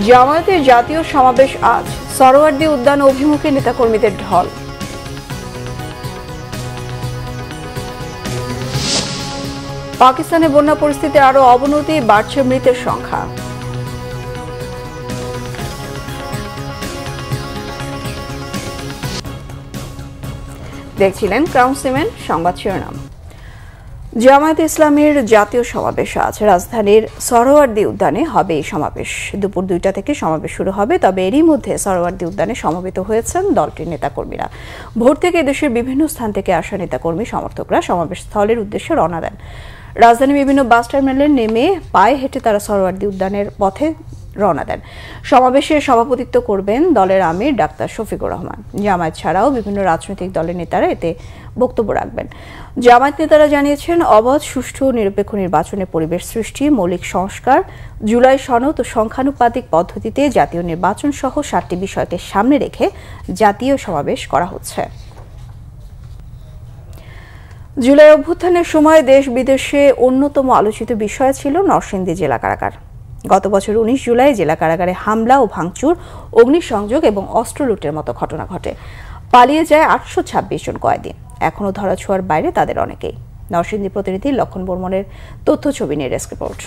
জামায়াতের জাতীয় সমাবেশ আজ, সরোয়ার্দী উদ্যান অভিমুখে নেতাকর্মীদের ঢল। পাকিস্তানে বন্যা পরিস্থিতির আরো অবনতি, বাড়ছে মৃতের সংখ্যা। দেখছিলেন ক্রাউন সিমেন্ট সংবাদ শিরোনাম। জামায়াতে ইসলামীর জাতীয় সমাবেশ আজ রাজধানীর সরোয়ার্দী উদ্যানে হবে। এই সমাবেশ দুপুর 2টা থেকে সমাবেশ শুরু হবে। তবে এরই মধ্যে সরোয়ার্দী উদ্যানে সমবেত হয়েছেন দলটির নেতাকর্মীরা। ভোর থেকে দেশের বিভিন্ন স্থান থেকে আসা নেতাকর্মী সমর্থকরা সমাবেশ স্থলের উদ্দেশ্যে রওনা দেন। রাজধানীর বিভিন্ন বাস টার্মিনালে নেমে পায়ে হেঁটে তারা সরোয়ার্দী উদ্যানের পথে রওনা দেন। সমাবেশে সভাপতিত্ব করবেন দলের আমির ডাক্তার শফিকুর রহমান। জামায়াত ছাড়াও বিভিন্ন রাজনৈতিক দলের নেতারা এতে বক্তব্য রাখবেন। জামায়াত নেতারা জানিয়েছেন, অবাধ, সুষ্ঠু ও নিরপেক্ষ নির্বাচনের পরিবেশ সৃষ্টি, মৌলিক সংস্কার, জুলাই সনদ ও সংখ্যানুপাতিক পদ্ধতিতে জাতীয় নির্বাচন সহ 7টি বিষয়কে সামনে রেখে জাতীয় সমাবেশ করা হচ্ছে। জুলাই অভ্যুত্থানের সময় দেশ বিদেশে অন্যতম আলোচিত বিষয় ছিল নরসিংদী জেলা কারাগার। গত বছর 19 জুলাই জেলা কারাগারে হামলা ও ভাঙচুর, অগ্নিসংযোগ এবং অস্ত্র লুটের মতো ঘটনা ঘটে। পালিয়ে যায় 826 জন কয়েদি। এখনও ধরাছোঁয়ার বাইরে তাদের অনেকেই। নরসিংদী প্রতিনিধি লক্ষণ বর্মনের তথ্য ছবি নিয়ে ডেস্ক রিপোর্ট।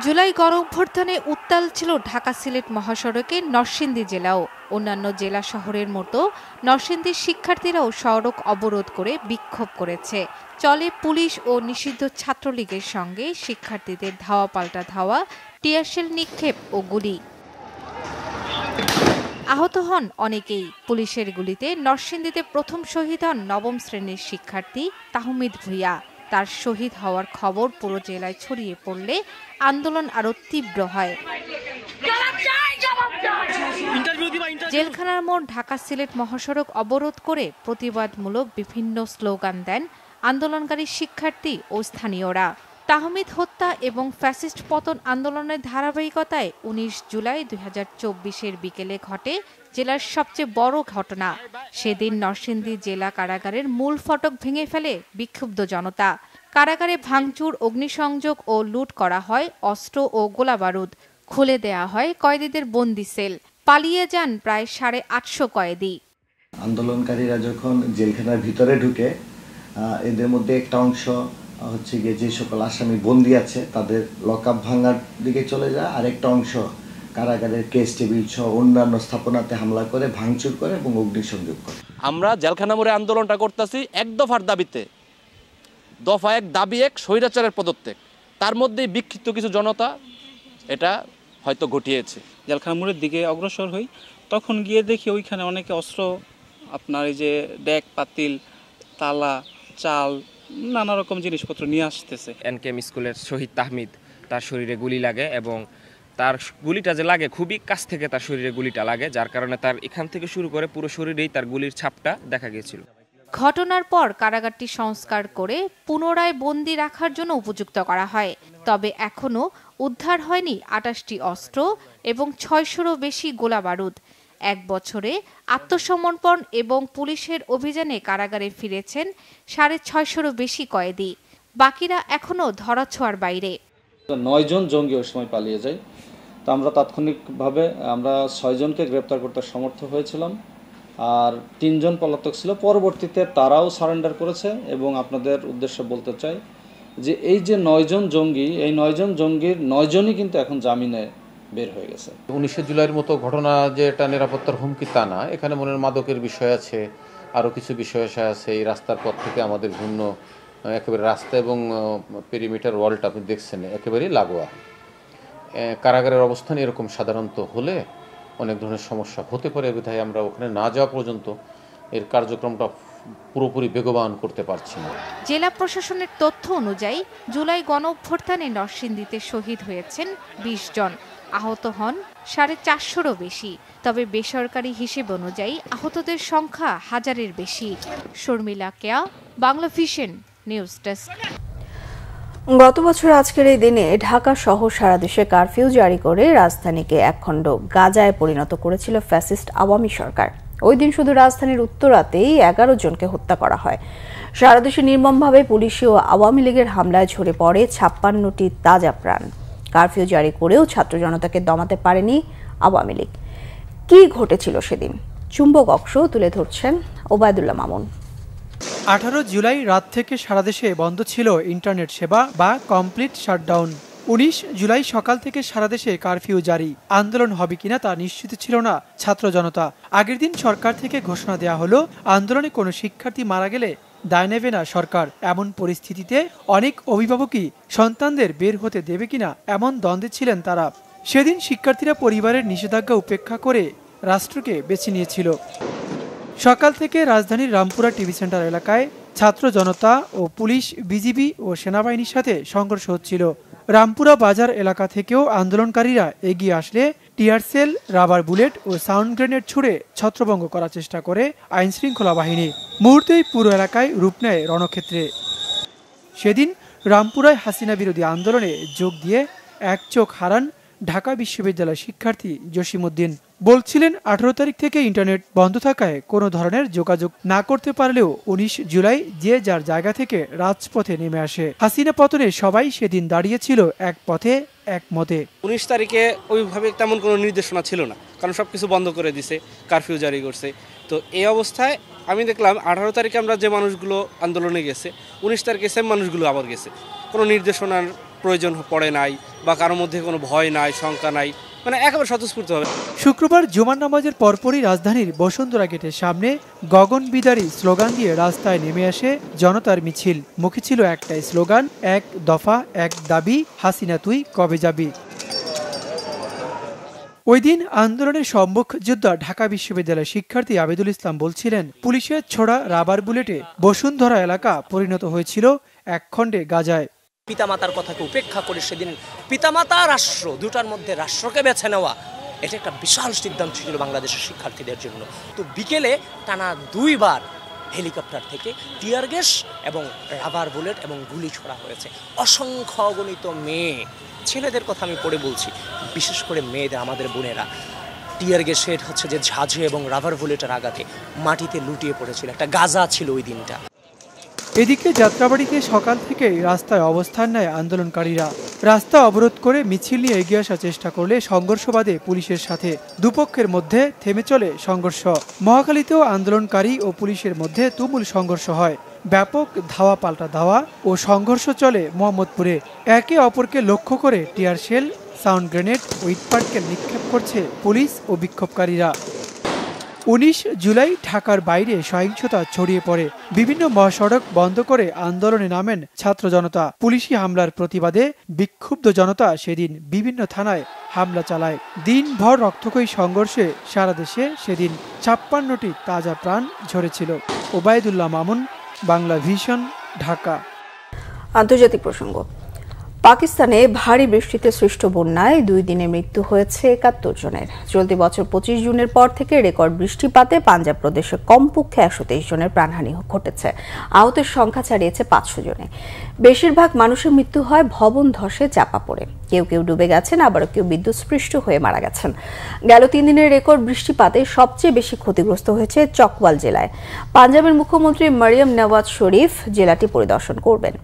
জুলাই গণঅভ্যুত্থানে উত্তাল ছিল ঢাকা সিলেট মহাসড়কে নরসিংদী জেলাও। অন্যান্য জেলা শহরের মতো নরসিংদীর শিক্ষার্থীরাও সড়ক অবরোধ করে বিক্ষোভ করেছে। চলে পুলিশ ও নিষিদ্ধ ছাত্রলীগের সঙ্গে শিক্ষার্থীদের ধাওয়া পাল্টা ধাওয়া, টিয়ারশেল নিক্ষেপ ও গুলি। আহত হন অনেকেই। পুলিশের গুলিতে নরসিংদীতে প্রথম শহীদ হন 9ম শ্রেণীর শিক্ষার্থী তাহমিদ ভুঁইয়া। তার শহীদ হওয়ার খবর পুরো জেলায় ছড়িয়ে পড়লে আন্দোলন আরো তীব্র হয়। জেলখানার মোড় ঢাকা সিলেট মহাসড়ক অবরোধ করে প্রতিবাদমূলক বিভিন্ন স্লোগান দেন আন্দোলনকারী শিক্ষার্থী ও স্থানীয়রা। তাহমিদ হত্যা এবং ফ্যাসিস্ট পতন আন্দোলনের ধারাবাহিকতায় 19 জুলাই 2024 বিকেলে ঘটে জেলার সবচেয়ে বড় ঘটনা। সেদিন নরসিংদী জেলা কারাগারের মূল ফটক ভেঙে ফেলে বিক্ষুব্ধ জনতা। কারাগারে ভাঙচুর, অগ্নিসংযোগ ও লুট করা হয় অস্ত্র ও গোলাবারুদ। খুলে দেয়া হয় কয়েদিদের বন্দি সেল। পালিয়ে যান প্রায় 850 কয়েদি। আন্দোলনকারীরা যখন জেলখানার ভিতরে ঢুকে, এদের মধ্যে একটা অংশ হচ্ছে গিয়ে যে সকল আসামি বন্দী আছে তাদের লকআপ ভাঙার দিকে চলে যায়, আর একটা অংশ কারাগারের কেস টেবিল সহ অন্যান্য স্থাপনাতে হামলা করে, ভাঙচুর করে এবং অগ্নিসংযোগ করে। আমরা জেলখানা মোড়ে আন্দোলনটা করতেছি এক দফার দাবিতে। দফা 1 দাবি 1 স্বৈরাচারের পদত্যাগ। তার মধ্যেই বিক্ষিপ্ত কিছু জনতা এটা হয়তো ঘটিয়েছে। জেলখানা মোড়ের দিকে অগ্রসর হই, তখন গিয়ে দেখি ওইখানে অনেকে অস্ত্র, আপনার এই যে ডেক, পাতিল, তালা, চাল, নানা রকম জিনিসপত্র নিয়ে আসতেছে। এনকেএম স্কুলের শহীদ তাহমিদ, তার শরীরে গুলি লাগে এবং তার গুলিটা যে লাগে খুবই কাছ থেকে তার শরীরে গুলিটা লাগে, যার কারণে তার এখান থেকে শুরু করে পুরো শরীরেই তার গুলির ছাপটা দেখা গিয়েছিল। ঘটনার পর কারাগারটি সংস্কার করে পুনরায় বন্দি রাখার জন্য উপযুক্ত করা হয়। তবে এখনও উদ্ধার হয়নি 28টি অস্ত্র এবং 600-রও বেশি গোলাবারুদ। 1 বছরে আত্মসমর্পণ এবং পুলিশের অভিযানে কারাগারে ফিরেছেন 650-রও বেশি কয়েদি। বাকিরা এখনও ধরাছোঁয়ার বাইরে। 9 জন জঙ্গি ওই সময় পালিয়ে যায়। তো আমরা তাৎক্ষণিকভাবে 6 জনকে গ্রেপ্তার করতে সমর্থ হয়েছিলাম, আর 3 জন পলাতক ছিল। পরবর্তীতে তারাও সারেন্ডার করেছে এবং আপনাদের উদ্দেশ্যে বলতে চাই যে এই যে 9 জন জঙ্গি, এই 9 জন জঙ্গির 9 জনই কিন্তু এখন জামিনে বের হয়ে গেছে। 19 জুলাইয়ের মতো ঘটনা যে এটা নিরাপত্তার হুমকি তা না, এখানে মনের মাদকের বিষয় আছে, আরও কিছু বিষয় আছে। এই রাস্তার পর থেকে আমাদের ভিন্ন একেবারে রাস্তা এবং পেরিমিটার ওয়ালটা আপনি দেখছেন একেবারেই লাগোয়া। কারাগারের অবস্থান এরকম সাধারণত হলে অনেক ধরনের সমস্যা হতে পারে, বিধায় আমরা ওখানে না যাওয়া পর্যন্ত এর কার্যক্রমটা পুরোপুরি বেগবান করতে পারছি না। জেলা প্রশাসনের তথ্য অনুযায়ী জুলাই গণঅভ্যুত্থানে নরসিংদীতে শহীদ হয়েছেন 20 জন, আহত হন 450-রও বেশি। তবে বেসরকারি হিসেব অনুযায়ী আহতদের সংখ্যা 1000-এর বেশি। শর্মিলা কেয়া, বাংলা ভিশন নিউজ ডেস্ক। গত বছর আজকের এই দিনে ঢাকা সহ সারা দেশে কারফিউ জারি করে রাজধানীকে একখণ্ড গাজায় পরিণত করেছিল ফ্যাসিস্ট আওয়ামী সরকার। ওই দিন শুধু রাজধানীর উত্তরাতেই 11 জনকে হত্যা করা হয়। সারা দেশে নির্মমভাবে পুলিশি ও আওয়ামী লীগের হামলায় ঝরে পড়ে 56টি তাজা প্রাণ। কারফিউ জারি করেও ছাত্র জনতাকে দমাতে পারেনি আওয়ামী লীগ। কি ঘটেছিল সেদিন চুম্বক অক্ষ তুলে ধরছেন ওবায়দুল্লাহ মামুন। 18 জুলাই রাত থেকে সারা দেশে বন্ধ ছিল ইন্টারনেট সেবা বা কমপ্লিট শাটডাউন। 19 জুলাই সকাল থেকে সারা দেশে কারফিউ জারি। আন্দোলন হবে কিনা তা নিশ্চিত ছিল না ছাত্র জনতা। আগের দিন সরকার থেকে ঘোষণা দেওয়া হলো আন্দোলনে কোনো শিক্ষার্থী মারা গেলে দায় নেবে না সরকার। এমন পরিস্থিতিতে অনেক অভিভাবকই সন্তানদের বের হতে দেবে কিনা এমন দ্বন্দ্বে ছিলেন তারা। সেদিন শিক্ষার্থীরা পরিবারের নিষেধাজ্ঞা উপেক্ষা করে রাষ্ট্রকে বেছে নিয়েছিল। সকাল থেকে রাজধানীর রামপুরা টিভি সেন্টার এলাকায় ছাত্র জনতা ও পুলিশ, বিজিবি ও সেনাবাহিনীর সাথে সংঘর্ষ হচ্ছিল। রামপুরা বাজার এলাকা থেকেও আন্দোলনকারীরা এগিয়ে আসলে টিয়ারসেল, রাবার বুলেট ও সাউন্ড গ্রেনেড ছুড়ে ছত্রভঙ্গ করার চেষ্টা করে আইনশৃঙ্খলা বাহিনী। মুহূর্তেই পুরো এলাকায় রূপ নেয় রণক্ষেত্রে। সেদিন রামপুরায় হাসিনা বিরোধী আন্দোলনে যোগ দিয়ে এক চোখ হারান ঢাকা বিশ্ববিদ্যালয়ের শিক্ষার্থী জসিমউদ্দিন। বলছিলেন 18 তারিখ থেকে ইন্টারনেট বন্ধ থাকায় কোনো ধরনের যোগাযোগ না করতে পারলেও 19 জুলাই যে যার জায়গা থেকে রাজপথে নেমে আসে। হাসিনা পতনে সবাই সেদিন দাঁড়িয়েছিল এক পথে এক মতে। 19 তারিখে ওইভাবে তেমন কোনো নির্দেশনা ছিল না, কারণ সবকিছু বন্ধ করে দিছে, কারফিউ জারি করছে। তো এই অবস্থায় আমি দেখলাম 18 তারিখে আমরা যে মানুষগুলো আন্দোলনে গেছে, 19 তারিখে সেম মানুষগুলো আবার গেছে। কোনো নির্দেশনার প্রয়োজন পড়ে নাই বা কারোর মধ্যে কোনো ভয় নাই, শঙ্কা নাই, মানে একেবারে স্বতঃস্ফূর্ত হবে। শুক্রবার জুমার নামাজের পরপরই রাজধানীর বসুন্ধরা গেটের সামনে গগন বিদারী স্লোগান দিয়ে রাস্তায় নেমে আসে জনতার মিছিল। মুখে ছিল একটাই স্লোগান, এক দফা এক দাবি, হাসিনা তুই কবে যাবি। ওই দিন আন্দোলনের সম্মুখ যোদ্ধা ঢাকা বিশ্ববিদ্যালয়ের শিক্ষার্থী আবেদুল ইসলাম বলছিলেন, পুলিশের ছোড়া রাবার বুলেটে বসুন্ধরা এলাকা পরিণত হয়েছিল এক খণ্ডে গাজায়। পিতামাতার কথাকে উপেক্ষা করে সেদিন পিতামাতা রাষ্ট্র দুটার মধ্যে রাষ্ট্রকে বেছে নেওয়া, এটা একটা বিশাল সিদ্ধান্ত ছিল বাংলাদেশের শিক্ষার্থীদের জন্য। তো বিকেলে টানা 2 বার হেলিকপ্টার থেকে টিয়ার গ্যাস এবং রাবার বুলেট এবং গুলি ছোড়া হয়েছে। অসংখ্য অগণিত মেয়ে, ছেলেদের কথা আমি পরে বলছি, বিশেষ করে মেয়েদের, আমাদের বোনেরা টিয়ার গ্যাসের যে ঝাঁঝে এবং রাবার বুলেটের আঘাতে মাটিতে লুটিয়ে পড়েছিল। একটা গাজা ছিল ওই দিনটা। এদিকে যাত্রাবাড়িতে সকাল থেকেই রাস্তায় অবস্থান নেয় আন্দোলনকারীরা। রাস্তা অবরোধ করে মিছিল নিয়ে এগিয়ে আসার চেষ্টা করলে সংঘর্ষ বাধে পুলিশের সাথে। দুপক্ষের মধ্যে থেমে চলে সংঘর্ষ। মহাখালীতেও আন্দোলনকারী ও পুলিশের মধ্যে তুমুল সংঘর্ষ হয়। ব্যাপক ধাওয়া পাল্টা ধাওয়া ও সংঘর্ষ চলে মোহাম্মদপুরে। একে অপরকে লক্ষ্য করে টিয়ার শেল, সাউন্ড গ্রেনেড ও ইটপাটকেল নিক্ষেপ করছে পুলিশ ও বিক্ষোভকারীরা। 19 জুলাই ঢাকার বাইরে সহিংসতা ছড়িয়ে পড়ে। বিভিন্ন মহাসড়ক বন্ধ করে আন্দোলনে নামেন ছাত্র জনতা। পুলিশি হামলার প্রতিবাদে বিক্ষুব্ধ জনতা সেদিন বিভিন্ন থানায় হামলা চালায়। দিনভর রক্তক্ষয়ী সংঘর্ষে সারা দেশে সেদিন 56টি তাজা প্রাণ ঝরেছিল। ওবায়দুল্লাহ মামুন, বাংলা ভিশন, ঢাকা। আন্তর্জাতিক প্রসঙ্গ। পাকিস্তানে ভারী বৃষ্টিতে সৃষ্ট বন্যায় 2 দিনে মৃত্যু হয়েছে 71 জনের। চলতি বছর 25 জুনের পর থেকে রেকর্ড বৃষ্টিপাতে পাঞ্জাব প্রদেশে কমপক্ষে 123 জনের প্রাণহানি ঘটেছে। আহতের সংখ্যা ছাড়িয়েছে 500 জনে। বেশিরভাগ মানুষের মৃত্যু হয় ভবন ধসে চাপা পড়ে। কেউ কেউ ডুবে গেছেন, আবার কেউ বিদ্যুৎস্পৃষ্ট হয়ে মারা গেছেন। গেল 3 দিনের রেকর্ড বৃষ্টিপাতে সবচেয়ে বেশি ক্ষতিগ্রস্ত হয়েছে চকওয়াল জেলায়। পাঞ্জাবের মুখ্যমন্ত্রী মরিয়ম নওয়াজ শরীফ জেলাটি পরিদর্শন করবেন।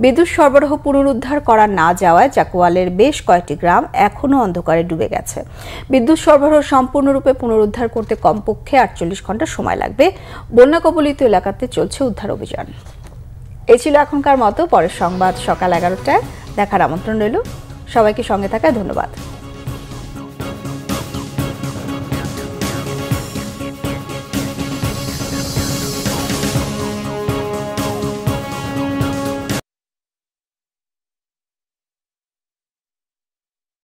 বিদ্যুৎ সরবরাহ পুনরুদ্ধার করা না যাওয়ায় চাকওয়ালের বেশ কয়েকটি গ্রাম এখনও অন্ধকারে ডুবে গেছে। বিদ্যুৎ সরবরাহ সম্পূর্ণরূপে পুনরুদ্ধার করতে কমপক্ষে 48 ঘন্টা সময় লাগবে। বন্যা কবলিত এলাকাতে চলছে উদ্ধার অভিযান। এই ছিল এখনকার মতো। পরের সংবাদ সকাল 11টায় দেখার আমন্ত্রণ রইল। সবাইকে সঙ্গে থাকায় ধন্যবাদ।